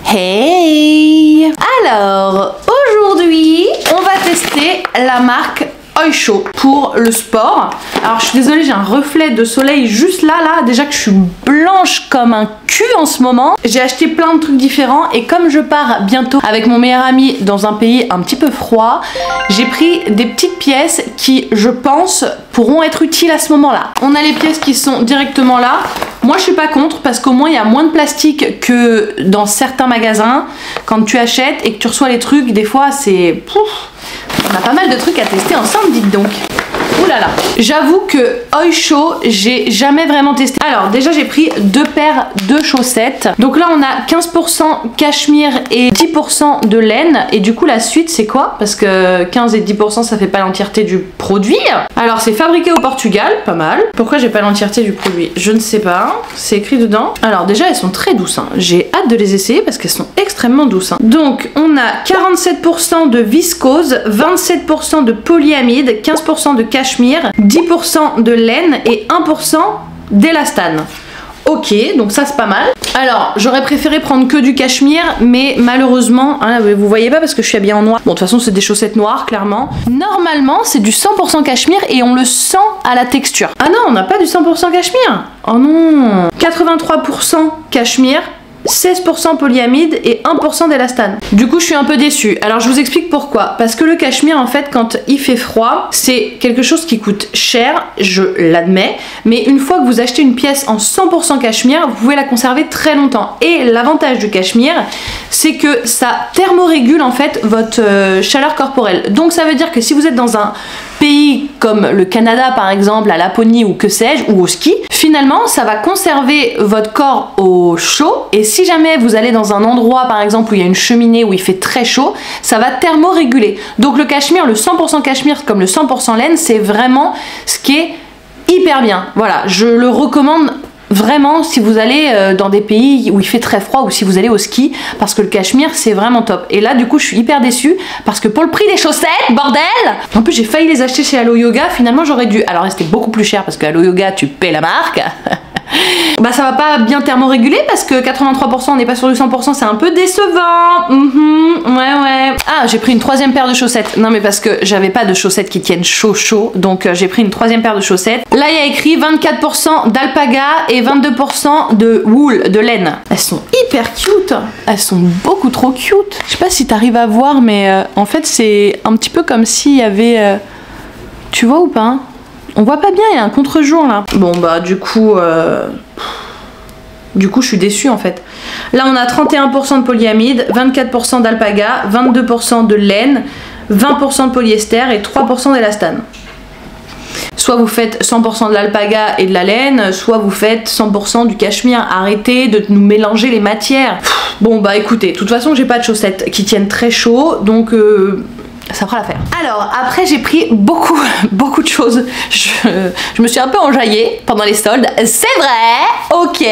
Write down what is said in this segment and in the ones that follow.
Hey! Alors, aujourd'hui, on va tester la marque Oysho pour le sport. Alors, je suis désolée, j'ai un reflet de soleil juste là. Déjà que je suis blanche comme un cul en ce moment. J'ai acheté plein de trucs différents et comme je pars bientôt avec mon meilleur ami dans un pays un petit peu froid, j'ai pris des petites pièces qui, je pense, pourront être utiles à ce moment-là. On a les pièces qui sont directement là. Moi je suis pas contre parce qu'au moins il y a moins de plastique que dans certains magasins quand tu achètes et que tu reçois les trucs, des fois c'est... On a pas mal de trucs à tester ensemble, dites donc. Ouh là là. J'avoue que Oysho, j'ai jamais vraiment testé. Alors déjà j'ai pris deux paires de chaussettes. Donc là on a 15% cachemire et 10% de laine. Et du coup la suite c'est quoi? Parce que 15 et 10% ça fait pas l'entièreté du produit. Alors c'est fabriqué au Portugal, pas mal. Pourquoi j'ai pas l'entièreté du produit? Je ne sais pas. C'est écrit dedans. Alors déjà elles sont très douces, hein. J'ai hâte de les essayer parce qu'elles sont extrêmement douces, hein. Donc on a 47% de viscose, 27% de polyamide, 15% de cachemire, 10% de laine et 1% d'élastane. Ok, donc ça c'est pas mal. Alors, j'aurais préféré prendre que du cachemire, mais malheureusement, hein, vous voyez pas parce que je suis habillée en noir. Bon, de toute façon, c'est des chaussettes noires, clairement. Normalement, c'est du 100% cachemire et on le sent à la texture. Ah non, on n'a pas du 100% cachemire. Oh non. 83% cachemire, 16% polyamide et 1% d'élastane. Du coup je suis un peu déçue. Alors je vous explique pourquoi. Parce que le cachemire en fait quand il fait froid c'est quelque chose qui coûte cher, je l'admets, mais une fois que vous achetez une pièce en 100% cachemire vous pouvez la conserver très longtemps. Et l'avantage du cachemire c'est que ça thermorégule en fait votre chaleur corporelle. Donc ça veut dire que si vous êtes dans un pays comme le Canada par exemple, à Laponie ou que sais-je, ou au ski, finalement ça va conserver votre corps au chaud et si jamais vous allez dans un endroit par exemple où il y a une cheminée où il fait très chaud, ça va thermoréguler. Donc le cachemire, le 100% cachemire comme le 100% laine, c'est vraiment ce qui est hyper bien. Voilà, je le recommande vraiment si vous allez dans des pays où il fait très froid ou si vous allez au ski parce que le cachemire c'est vraiment top. Et là du coup je suis hyper déçue parce que pour le prix des chaussettes, bordel! En plus j'ai failli les acheter chez Allo Yoga, finalement j'aurais dû. Alors c'était beaucoup plus cher parce que Allo Yoga tu paies la marque. Bah ça va pas bien thermoréguler parce que 83% on n'est pas sur du 100%, c'est un peu décevant. Ouais. Ah j'ai pris une troisième paire de chaussettes. Non mais parce que j'avais pas de chaussettes qui tiennent chaud, donc j'ai pris une troisième paire de chaussettes. Là il y a écrit 24% d'alpaga et 22% de wool, de laine. Elles sont hyper cute. Elles sont beaucoup trop cute. Je sais pas si t'arrives à voir mais en fait c'est un petit peu comme s'il y avait... Tu vois ou pas? On voit pas bien, il y a un contre-jour là. Bon bah du coup je suis déçue en fait. Là on a 31% de polyamide, 24% d'alpaga, 22% de laine, 20% de polyester et 3% d'élastane. Soit vous faites 100% de l'alpaga et de la laine, soit vous faites 100% du cachemire. Arrêtez de nous mélanger les matières. Bon bah écoutez, de toute façon j'ai pas de chaussettes qui tiennent très chaud, donc... ça fera l'affaire. Alors après j'ai pris beaucoup de choses. Je me suis un peu enjaillée pendant les soldes. C'est vrai, ok.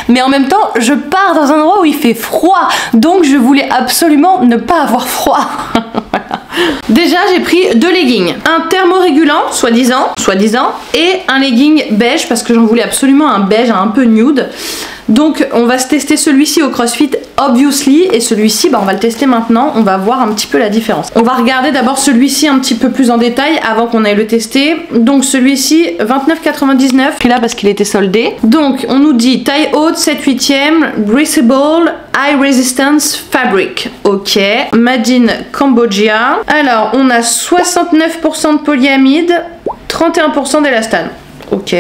Mais en même temps je pars dans un endroit où il fait froid. Donc je voulais absolument ne pas avoir froid. Voilà. Déjà j'ai pris deux leggings. Un thermorégulant, soi-disant, et un legging beige parce que j'en voulais absolument un beige un peu nude. Donc on va se tester celui-ci au CrossFit obviously et celui-ci bah, on va le tester maintenant, on va voir un petit peu la différence. On va regarder d'abord celui-ci un petit peu plus en détail avant qu'on aille le tester. Donc celui-ci 29,99 puis là parce qu'il était soldé. Donc on nous dit taille haute 7/8e, breathable, high resistance fabric. Ok, made in Cambodia. Alors on a 69% de polyamide, 31% d'élastane. Ok,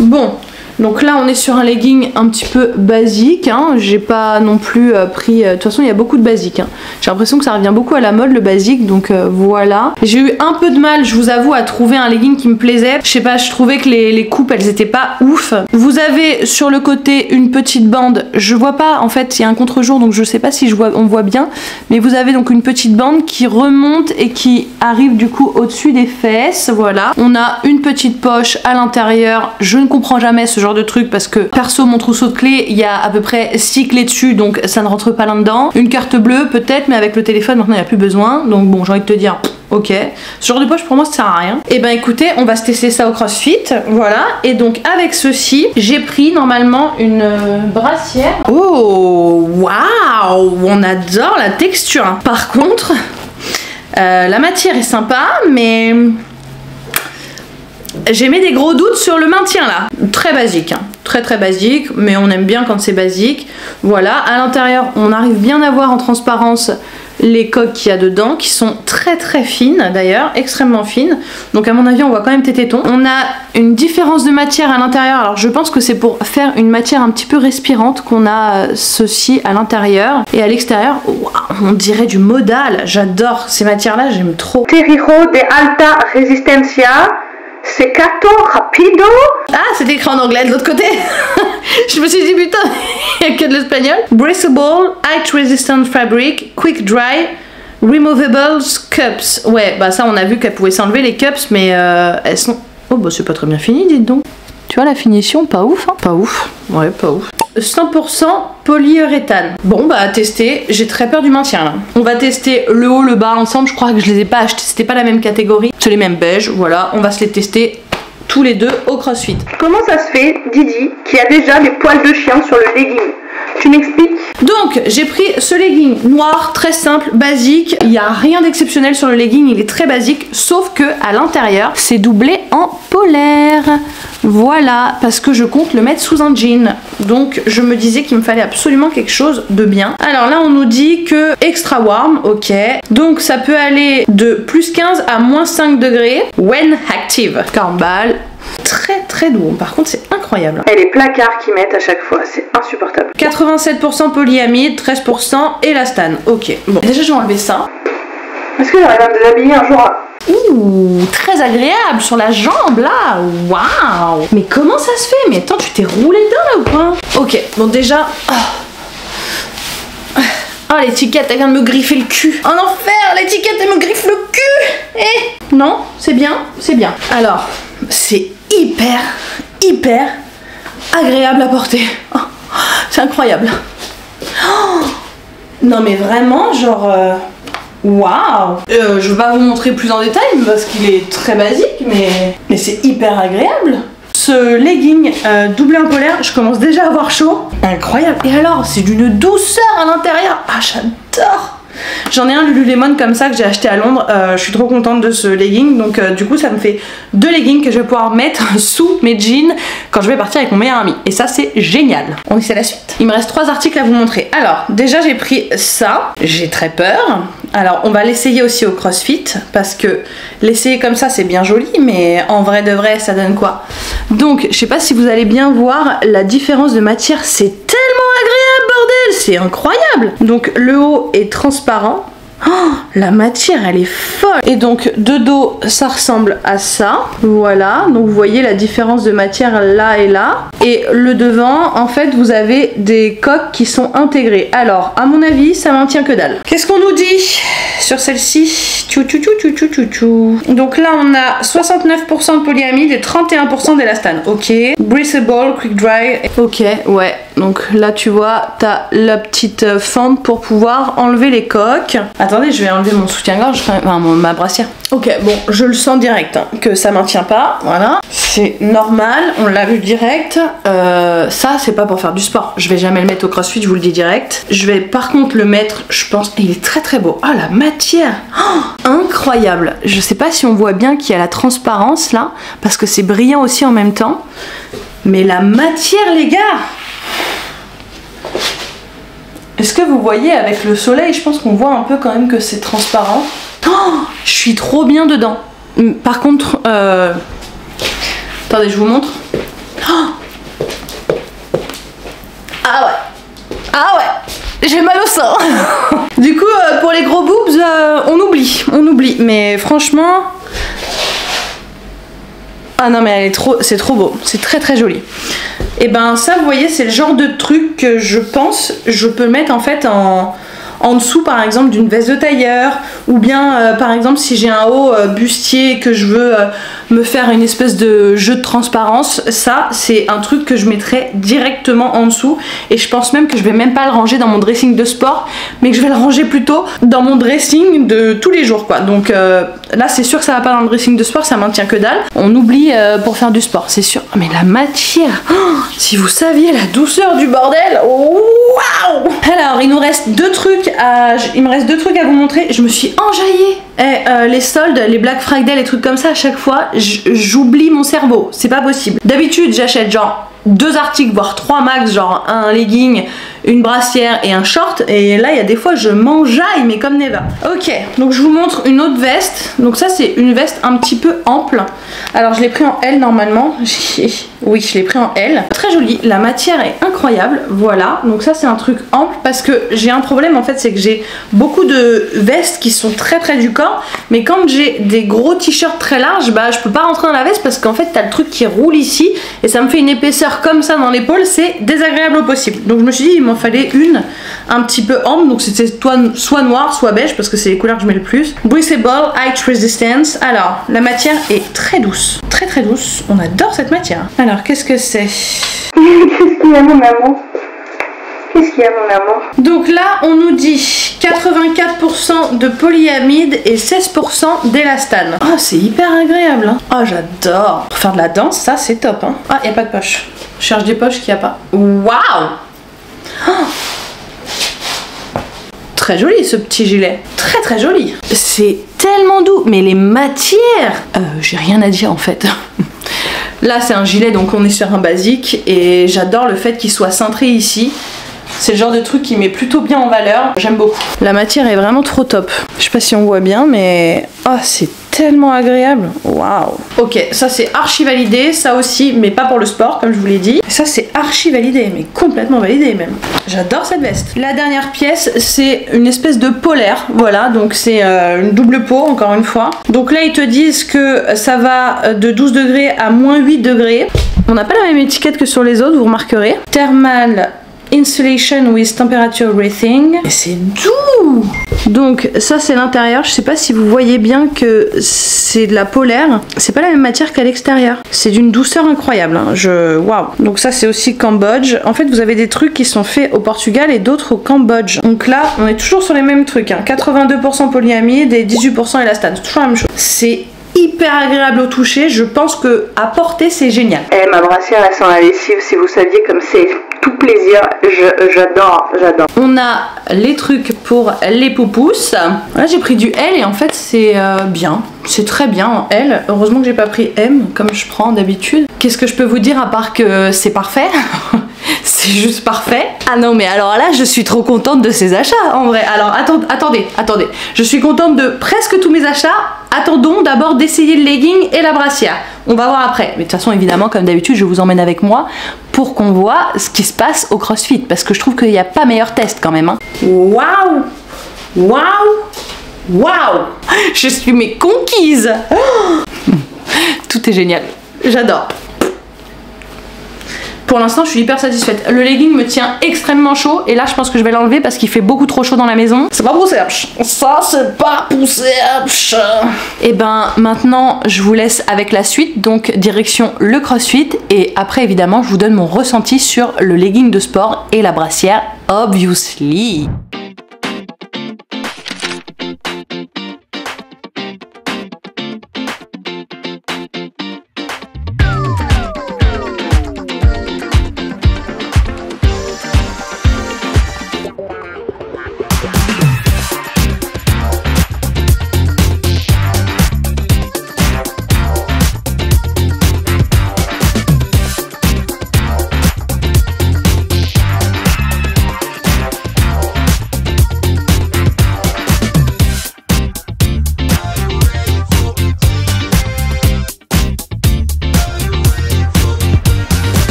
bon. Donc là on est sur un legging un petit peu basique, hein. J'ai pas non plus pris... De toute façon il y a beaucoup de basique, hein. J'ai l'impression que ça revient beaucoup à la mode le basique, donc voilà. J'ai eu un peu de mal, je vous avoue, à trouver un legging qui me plaisait. Je sais pas, je trouvais que les coupes elles étaient pas ouf. Vous avez sur le côté une petite bande, je vois pas en fait, il y a un contre-jour donc je sais pas si on voit bien. Mais vous avez donc une petite bande qui remonte et qui arrive du coup au-dessus des fesses, voilà. On a une petite poche à l'intérieur, je ne comprends jamais ce genre de truc parce que perso mon trousseau de clés il y a à peu près 6 clés dessus donc ça ne rentre pas là-dedans. Une carte bleue peut-être mais avec le téléphone maintenant il n'y a plus besoin donc bon j'ai envie de te dire ok. Ce genre de poche pour moi ça sert à rien. Et ben écoutez, on va se tester ça au CrossFit, voilà. Et donc avec ceci, j'ai pris normalement une brassière. Oh, waouh, on adore la texture. Hein. Par contre, la matière est sympa, mais j'ai mis des gros doutes sur le maintien là. Très basique, hein. Très basique, mais on aime bien quand c'est basique. Voilà, à l'intérieur, on arrive bien à voir en transparence les coques qu'il y a dedans, qui sont très fines d'ailleurs, extrêmement fines. Donc à mon avis, on voit quand même tes tétons. On a une différence de matière à l'intérieur. Alors je pense que c'est pour faire une matière un petit peu respirante qu'on a ceci à l'intérieur. Et à l'extérieur, wow, on dirait du modal. J'adore ces matières-là, j'aime trop. Terrijo de alta resistencia. Secato rapido. Ah, c'est écrit en anglais de l'autre côté. Je me suis dit putain, il n'y a que de l'espagnol. Breathable, height resistant fabric, quick dry, removables cups. Ouais, bah ça on a vu qu'elles pouvaient s'enlever les cups, mais elles sont... Oh bah c'est pas très bien fini, dites donc. Tu vois la finition, pas ouf, hein. Pas ouf, ouais, pas ouf. 100% polyuréthane. Bon bah à tester, j'ai très peur du maintien là. On va tester le haut, le bas ensemble, je crois que je les ai pas achetés, c'était pas la même catégorie. C'est les mêmes beiges, voilà, on va se les tester tous les deux au CrossFit. Comment ça se fait, Didi, qui a déjà des poils de chien sur le legging? Tu m'expliques? Donc j'ai pris ce legging noir, très simple, basique. Il n'y a rien d'exceptionnel sur le legging, il est très basique, sauf que à l'intérieur c'est doublé en polaire. Voilà, parce que je compte le mettre sous un jean. Donc je me disais qu'il me fallait absolument quelque chose de bien. Alors là on nous dit que extra warm, ok. Donc ça peut aller de plus 15 à moins 5 degrés when active. 40 balles. Très doux, par contre c'est incroyable. Et les placards qu'ils mettent à chaque fois, c'est insupportable. 87% polyamide, 13% élastane. Ok, bon, déjà je vais enlever ça. Est-ce que j'arrive à me déshabiller un jour? Ouh, très agréable sur la jambe là. Waouh. Mais comment ça se fait? Mais attends, tu t'es roulé dedans là ou quoi? Ok, bon déjà... Oh, l'étiquette, elle vient de me griffer le cul. En enfer, l'étiquette, elle me griffe le cul. Eh, non, c'est bien, c'est bien. Alors, c'est hyper agréable à porter. Oh, c'est incroyable. Oh, non mais vraiment, genre... Waouh. Je vais pas vous montrer plus en détail parce qu'il est très basique, mais c'est hyper agréable. Ce legging doublé en polaire, je commence déjà à avoir chaud. Incroyable. Et alors, c'est d'une douceur à l'intérieur. Ah, j'adore. J'en ai un Lululemon comme ça que j'ai acheté à Londres. Je suis trop contente de ce legging. Donc du coup ça me fait 2 leggings que je vais pouvoir mettre sous mes jeans quand je vais partir avec mon meilleur ami. Et ça c'est génial. On essaie la suite. Il me reste 3 articles à vous montrer. Alors déjà j'ai pris ça. J'ai très peur. Alors on va l'essayer aussi au CrossFit. Parce que l'essayer comme ça c'est bien joli. Mais en vrai de vrai ça donne quoi? Donc je sais pas si vous allez bien voir la différence de matière. C'est tellement agréable bordel. C'est incroyable. Donc le haut est transparent. Oh, la matière elle est folle. Et donc de dos ça ressemble à ça. Voilà, donc vous voyez la différence de matière là et là. Et le devant en fait vous avez des coques qui sont intégrées. Alors à mon avis ça maintient que dalle. Qu'est-ce qu'on nous dit sur celle-ci? Donc là on a 69% de polyamide et 31% d'élastane. Ok. Breathable, quick dry. Ok, ouais. Donc là tu vois t'as la petite fente pour pouvoir enlever les coques. Attendez, je vais enlever mon soutien-gorge, enfin ma brassière. Ok, bon, je le sens direct, hein, que ça maintient pas, voilà. C'est normal, on l'a vu direct. Ça, c'est pas pour faire du sport. Je vais jamais le mettre au CrossFit, je vous le dis direct. Je vais par contre le mettre, je pense, il est très beau. Ah, la matière, oh, incroyable. Je sais pas si on voit bien qu'il y a la transparence là, parce que c'est brillant aussi en même temps. Mais la matière, les gars! Est-ce que vous voyez avec le soleil, je pense qu'on voit un peu quand même que c'est transparent. Oh, je suis trop bien dedans. Par contre, attendez, je vous montre. Oh, ah ouais. Ah ouais. J'ai mal au sein. Du coup, pour les gros boobs, on oublie. Mais franchement... Ah non mais elle est trop, c'est trop beau, c'est très joli. Et ben ça vous voyez c'est le genre de truc que je pense je peux mettre en fait en en dessous par exemple d'une veste de tailleur, ou bien par exemple si j'ai un haut bustier et que je veux me faire une espèce de jeu de transparence, ça c'est un truc que je mettrai directement en dessous, et je pense même que je vais même pas le ranger dans mon dressing de sport, mais que je vais le ranger plutôt dans mon dressing de tous les jours quoi. Donc là c'est sûr que ça va pas dans le dressing de sport, ça maintient que dalle, on oublie pour faire du sport, c'est sûr. Mais la matière, oh, si vous saviez la douceur du bordel, waouh. Alors il nous reste deux trucs à vous montrer. Je me suis enjaillée. Les soldes, les Black Friday, les trucs comme ça, à chaque fois j'oublie mon cerveau, c'est pas possible. D'habitude j'achète genre 2 articles voire 3 max, genre un legging, une brassière et un short, et là il y a des fois je m'enjaille mais comme never. Ok, donc je vous montre une autre veste. Donc ça c'est une veste un petit peu ample. Alors je l'ai pris en L normalement. Oui, je l'ai pris en L. Très jolie, la matière est incroyable. Voilà, donc ça c'est un truc ample parce que j'ai un problème en fait, c'est que j'ai beaucoup de vestes qui sont très près du corps, mais quand j'ai des gros t-shirts très larges, bah je peux pas rentrer dans la veste parce qu'en fait t'as le truc qui roule ici et ça me fait une épaisseur comme ça dans l'épaule, c'est désagréable au possible. Donc je me suis dit il m'en fallait une un petit peu ample, donc c'était soit noir soit beige parce que c'est les couleurs que je mets le plus. Breathable, height resistance. Alors la matière est très douce, très très douce, on adore cette matière. Alors qu'est-ce que c'est? Qu'est-ce qu'il y a mon amour? Qu'est-ce qu'il y a mon amour? Donc là on nous dit 84% de polyamide et 16% d'élastane. Oh c'est hyper agréable hein. Oh j'adore. Pour faire de la danse ça c'est top hein. Ah y a pas de poche. Je cherche des poches qu'il n'y a pas. Waouh. Oh. Très joli ce petit gilet. Très très joli. C'est tellement doux. Mais les matières, j'ai rien à dire en fait. Là c'est un gilet donc on est sur un basique et j'adore le fait qu'il soit cintré ici. C'est le genre de truc qui met plutôt bien en valeur. J'aime beaucoup. La matière est vraiment trop top. Je sais pas si on voit bien mais... Oh c'est tellement agréable. Waouh. Ok, ça c'est archi validé. Ça aussi, mais pas pour le sport comme je vous l'ai dit. Ça c'est archi validé, mais complètement validé même. J'adore cette veste. La dernière pièce c'est une espèce de polaire. Voilà, donc c'est une double peau encore une fois. Donc là ils te disent que ça va de 12 degrés à moins 8 degrés. On n'a pas la même étiquette que sur les autres, vous remarquerez. Thermal Insulation with temperature rating. Et c'est doux. Donc ça c'est l'intérieur. Je sais pas si vous voyez bien que c'est de la polaire. C'est pas la même matière qu'à l'extérieur. C'est d'une douceur incroyable hein. Waouh. Donc ça c'est aussi Cambodge. En fait vous avez des trucs qui sont faits au Portugal et d'autres au Cambodge. Donc là on est toujours sur les mêmes trucs hein. 82% polyamide et 18% élastane. C'est toujours la même chose. C'est hyper agréable au toucher. Je pense que à porter c'est génial. Eh ma brassière elle sent la lessive, si vous saviez comme c'est tout plaisir. J'adore, j'adore. On a les trucs pour les poupous. Là j'ai pris du L et en fait c'est bien. C'est très bien en L. Heureusement que j'ai pas pris M comme je prends d'habitude. Qu'est-ce que je peux vous dire à part que c'est parfait? C'est juste parfait. Ah non mais alors là je suis trop contente de ces achats en vrai. Alors attendez. Je suis contente de presque tous mes achats. Attendons d'abord d'essayer le legging et la brassière. On va voir après. Mais de toute façon évidemment comme d'habitude je vous emmène avec moi pour qu'on voit ce qui se passe au CrossFit. Parce que je trouve qu'il n'y a pas meilleur test quand même hein. Waouh. Waouh. Waouh. Je suis mais conquise. Tout est génial. J'adore. Pour l'instant je suis hyper satisfaite. Le legging me tient extrêmement chaud et là je pense que je vais l'enlever parce qu'il fait beaucoup trop chaud dans la maison. C'est pas poussé. Ça c'est pas poussé. Et ben maintenant je vous laisse avec la suite, donc direction le CrossFit, et après évidemment je vous donne mon ressenti sur le legging de sport et la brassière obviously.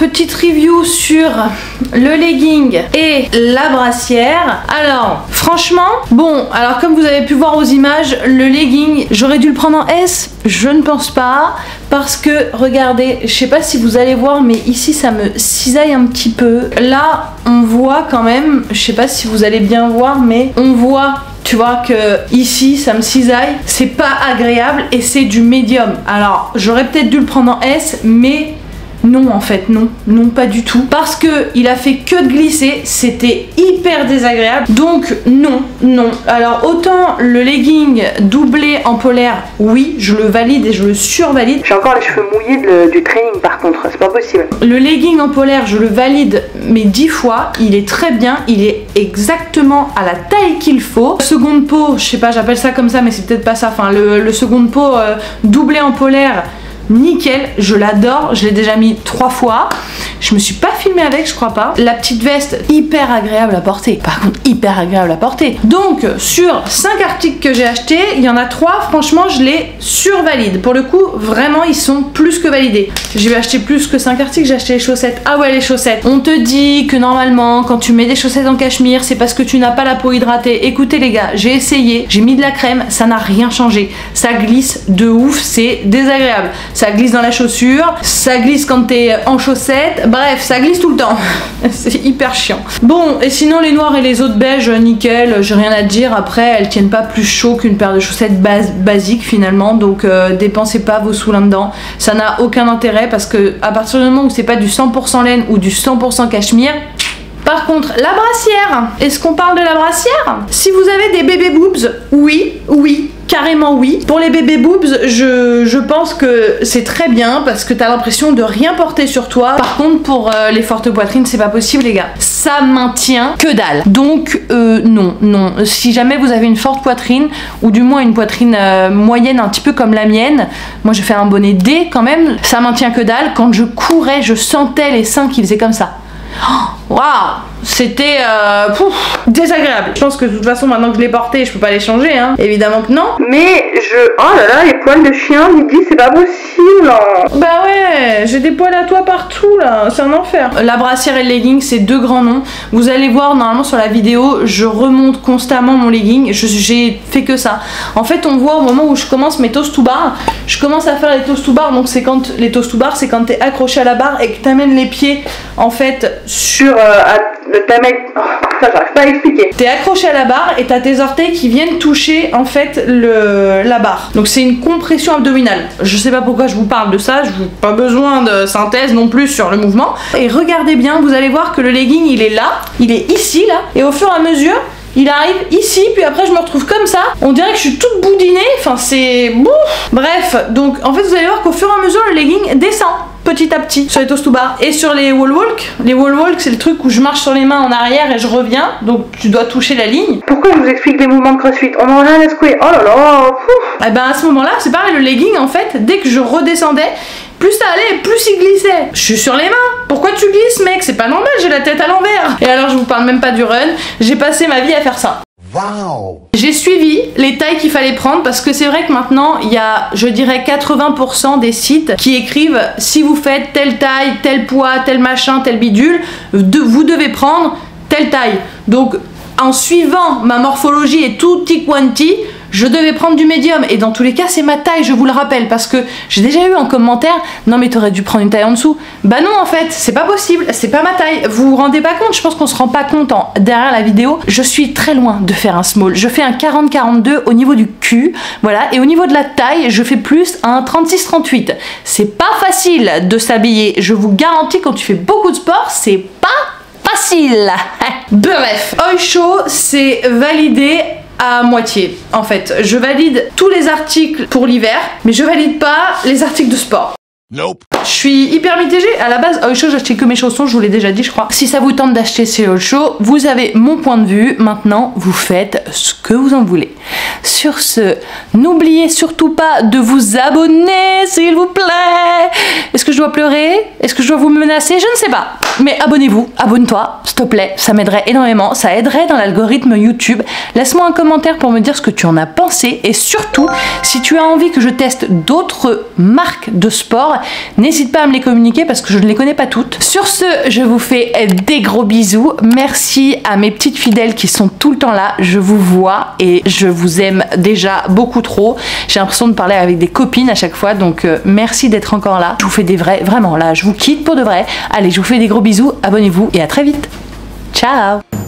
petite review sur le legging et la brassière. Alors, franchement, bon, alors comme vous avez pu voir aux images, le legging, j'aurais dû le prendre en S, je ne pense pas, parce que, regardez, je sais pas si vous allez voir, mais ici ça me cisaille un petit peu. Là, on voit quand même, je sais pas si vous allez bien voir, mais on voit, tu vois, que ici ça me cisaille, c'est pas agréable et c'est du médium. Alors, j'aurais peut-être dû le prendre en S, mais non, en fait, non, pas du tout. Parce que il a fait que de glisser, c'était hyper désagréable. Donc, non. Alors, autant le legging doublé en polaire, oui, je le valide et je le survalide. J'ai encore les cheveux mouillés du training par contre, c'est pas possible. Le legging en polaire, je le valide, mais 10 fois. Il est très bien, il est exactement à la taille qu'il faut. Seconde peau, je sais pas, j'appelle ça comme ça, mais c'est peut-être pas ça. Enfin, le seconde peau doublé en polaire, nickel, je l'adore, je l'ai déjà mis 3 fois. Je me suis pas filmée avec, je crois pas. La petite veste, hyper agréable à porter. Par contre, hyper agréable à porter. Donc, sur 5 articles que j'ai achetés, il y en a 3, franchement, je les survalide. Pour le coup, vraiment, ils sont plus que validés. J'ai acheté plus que 5 articles, j'ai acheté les chaussettes. Ah ouais, les chaussettes. On te dit que normalement, quand tu mets des chaussettes en cachemire, c'est parce que tu n'as pas la peau hydratée. Écoutez les gars, j'ai essayé, j'ai mis de la crème, ça n'a rien changé. Ça glisse de ouf, c'est désagréable. Ça glisse dans la chaussure, ça glisse quand t'es en chaussettes, bref, ça glisse tout le temps. C'est hyper chiant. Bon, et sinon les noirs et les autres beiges, nickel, j'ai rien à dire. Après, elles tiennent pas plus chaud qu'une paire de chaussettes basiques finalement, donc dépensez pas vos sous là-dedans. Ça n'a aucun intérêt parce que à partir du moment où c'est pas du 100% laine ou du 100% cachemire. Par contre, la brassière, est-ce qu'on parle de la brassière? Si vous avez des bébés boobs, oui, carrément oui. Pour les bébés boobs, je pense que c'est très bien parce que t'as l'impression de rien porter sur toi. Par contre, pour les fortes poitrines, c'est pas possible les gars. Ça maintient que dalle. Donc non. Si jamais vous avez une forte poitrine, ou du moins une poitrine moyenne, un petit peu comme la mienne, moi je fais un bonnet D quand même, ça maintient que dalle. Quand je courais, je sentais les seins qui faisaient comme ça. Waouh, c'était désagréable. Je pense que de toute façon maintenant que je l'ai porté, je peux pas les changer, hein. Évidemment que non. Mais oh là là, les poils de chien, Lydie, c'est pas possible. Bah ouais, j'ai des poils à toi partout là, c'est un enfer. La brassière et le legging, c'est 2 grands noms. Vous allez voir normalement sur la vidéo, je remonte constamment mon legging. J'ai fait que ça. En fait, on voit au moment où je commence mes toast to bar, je commence à faire les toast to bar. Donc c'est quand les toast to bar, c'est quand t'es accroché à la barre et que t'amènes les pieds en fait sur j'arrive pas à expliquer. T'es accroché à la barre et t'as tes orteils qui viennent toucher en fait la barre. Donc c'est une compression abdominale. Je sais pas pourquoi je vous parle de ça, je n'ai pas besoin de synthèse non plus sur le mouvement. Et regardez bien, vous allez voir que le legging il est là, il est ici là, et au fur et à mesure il arrive ici, puis après je me retrouve comme ça. On dirait que je suis toute boudinée, enfin c'est... Bref, donc en fait vous allez voir qu'au fur et à mesure le legging descend petit à petit sur les toast to bar et sur les wall walk. Les wall walk, c'est le truc où je marche sur les mains en arrière et je reviens, donc tu dois toucher la ligne. Pourquoi je vous explique les mouvements de crossfit? On en a rien à secouer. Oh là là. Et ben à ce moment là c'est pareil, le legging en fait dès que je redescendais, plus ça allait, plus il glissait. Je suis sur les mains. Pourquoi tu glisses, mec? C'est pas normal, j'ai la tête à l'envers. Et alors je vous parle même pas du run, j'ai passé ma vie à faire ça. Wow. J'ai suivi les tailles qu'il fallait prendre parce que c'est vrai que maintenant il y a, je dirais 80% des sites qui écrivent si vous faites telle taille, tel poids, tel machin, tel bidule, vous devez prendre telle taille. Donc en suivant ma morphologie et tutti quanti, je devais prendre du médium et dans tous les cas c'est ma taille, je vous le rappelle, parce que j'ai déjà eu en commentaire non mais t'aurais dû prendre une taille en dessous. Bah non en fait c'est pas possible, c'est pas ma taille. Vous vous rendez pas compte? Je pense qu'on se rend pas compte derrière la vidéo. Je suis très loin de faire un small, je fais un 40-42 au niveau du cul, voilà, et au niveau de la taille je fais plus un 36-38. C'est pas facile de s'habiller, je vous garantis, quand tu fais beaucoup de sport c'est pas facile. Bref, Oysho c'est validé à moitié en fait. Je valide tous les articles pour l'hiver, mais je valide pas les articles de sport. Nope. Je suis hyper mitigée. À la base, Oysho, j'achetais que mes chaussons, je vous l'ai déjà dit, je crois. Si ça vous tente d'acheter chez Oysho, vous avez mon point de vue. Maintenant, vous faites ce que vous en voulez. Sur ce, n'oubliez surtout pas de vous abonner, s'il vous plaît. Est-ce que je dois pleurer? Est-ce que je dois vous menacer? Je ne sais pas. Mais abonnez-vous, abonne-toi, s'il te plaît. Ça m'aiderait énormément. Ça aiderait dans l'algorithme YouTube. Laisse-moi un commentaire pour me dire ce que tu en as pensé. Et surtout, si tu as envie que je teste d'autres marques de sport, n'hésite n'hésite pas à me les communiquer parce que je ne les connais pas toutes. Sur ce, je vous fais des gros bisous. Merci à mes petites fidèles qui sont tout le temps là. Je vous vois et je vous aime déjà beaucoup trop. J'ai l'impression de parler avec des copines à chaque fois, donc merci d'être encore là. Je vous fais des vrais, vraiment là, je vous quitte pour de vrai. Allez, je vous fais des gros bisous, abonnez-vous et à très vite. Ciao!